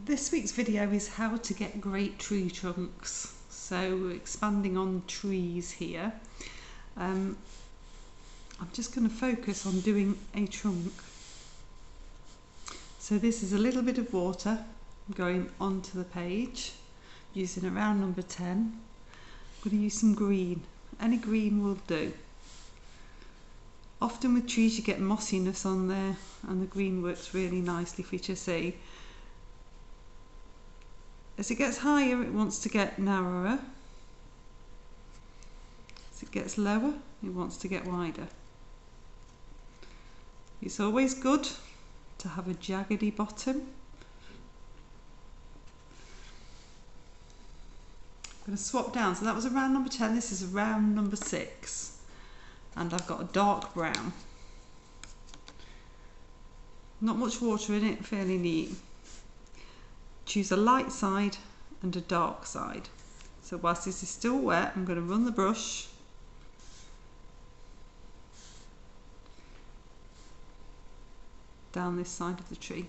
This week's video is how to get great tree trunks. So we're expanding on trees here. I'm just going to focus on doing a trunk. So this is a little bit of water going onto the page using a round number 10. I'm going to use some green. Any green will do. Often with trees you get mossiness on there and the green works really nicely for you to see. As it gets higher it wants to get narrower. As it gets lower it wants to get wider. It's always good to have a jaggedy bottom. I'm going to swap down. So that was a round number 10, this is a round number 6. And I've got a dark brown. Not much water in it, fairly neat. Choose a light side and a dark side. So whilst this is still wet, I'm going to run the brush down this side of the tree.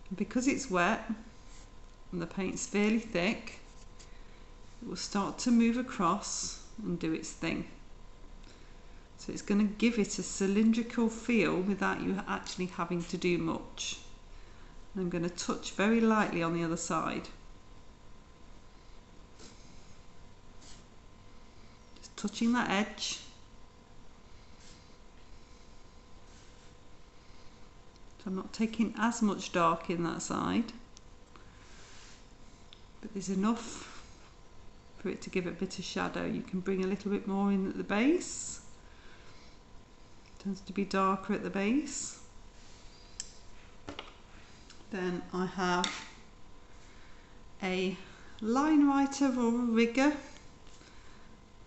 And because it's wet and the paint's fairly thick, it will start to move across and do its thing. So it's going to give it a cylindrical feel without you actually having to do much. And I'm going to touch very lightly on the other side. Just touching that edge. So I'm not taking as much dark in that side, but there's enough for it to give it a bit of shadow. You can bring a little bit more in at the base. Tends to be darker at the base. Then I have a line writer or a rigger,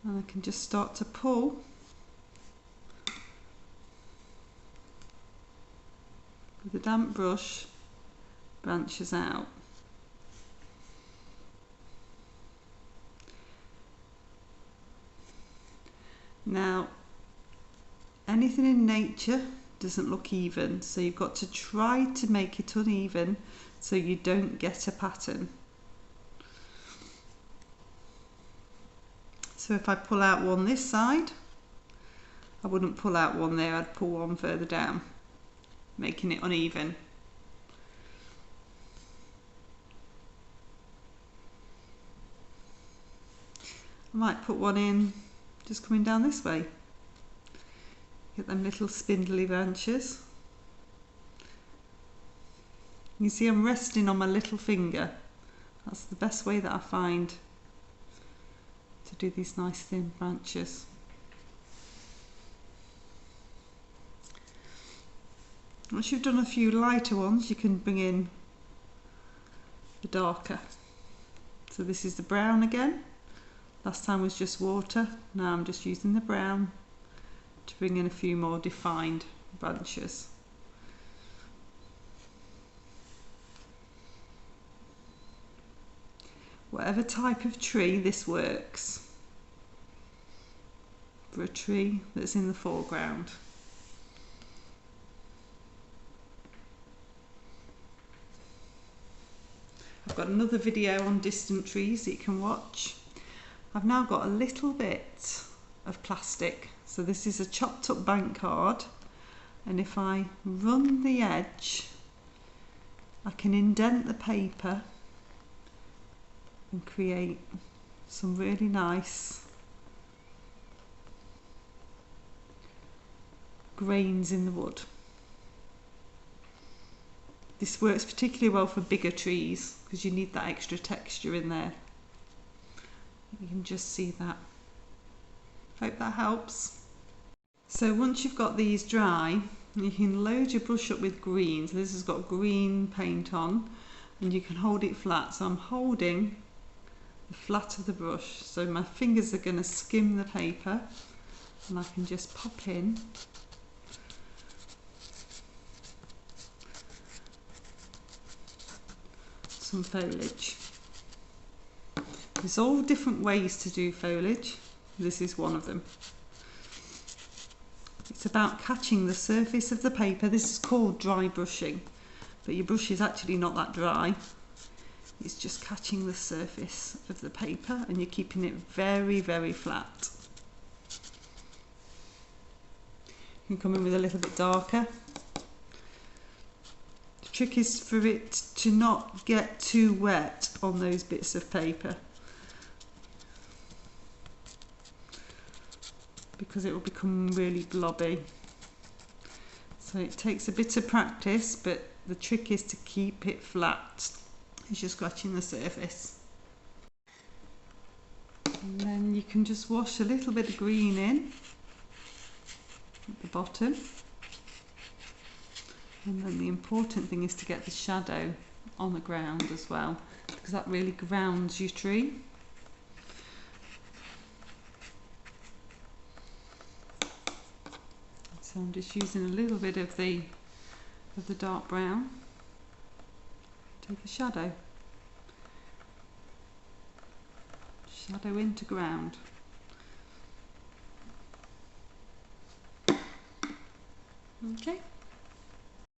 and I can just start to pull with a damp brush branches out. Now anything in nature doesn't look even, so you've got to try to make it uneven so you don't get a pattern. So if I pull out one this side, I wouldn't pull out one there, I'd pull one further down, making it uneven. I might put one in just coming down this way. Get them little spindly branches. You see I'm resting on my little finger. That's the best way that I find to do these nice thin branches. Once you've done a few lighter ones, you can bring in the darker. So this is the brown again. Last time was just water, now I'm just using the brown to bring in a few more defined branches. Whatever type of tree, this works for a tree that's in the foreground. I've got another video on distant trees that you can watch. I've now got a little bit of plastic. So this is a chopped up bank card, and if I run the edge I can indent the paper and create some really nice grains in the wood. This works particularly well for bigger trees because you need that extra texture in there. You can just see that. Hope that helps. So once you've got these dry, you can load your brush up with green. So this has got green paint on, and you can hold it flat. So I'm holding the flat of the brush, so my fingers are going to skim the paper, and I can just pop in some foliage. There's all different ways to do foliage. This is one of them. It's about catching the surface of the paper. This is called dry brushing, but your brush is actually not that dry. It's just catching the surface of the paper and you're keeping it very, very flat. You can come in with a little bit darker. The trick is for it to not get too wet on those bits of paper, because it will become really blobby. So it takes a bit of practice, but the trick is to keep it flat as you're scratching the surface. And then you can just wash a little bit of green in at the bottom. And then the important thing is to get the shadow on the ground as well, because that really grounds your tree. So I'm just using a little bit of the dark brown. Take a shadow into ground. Okay.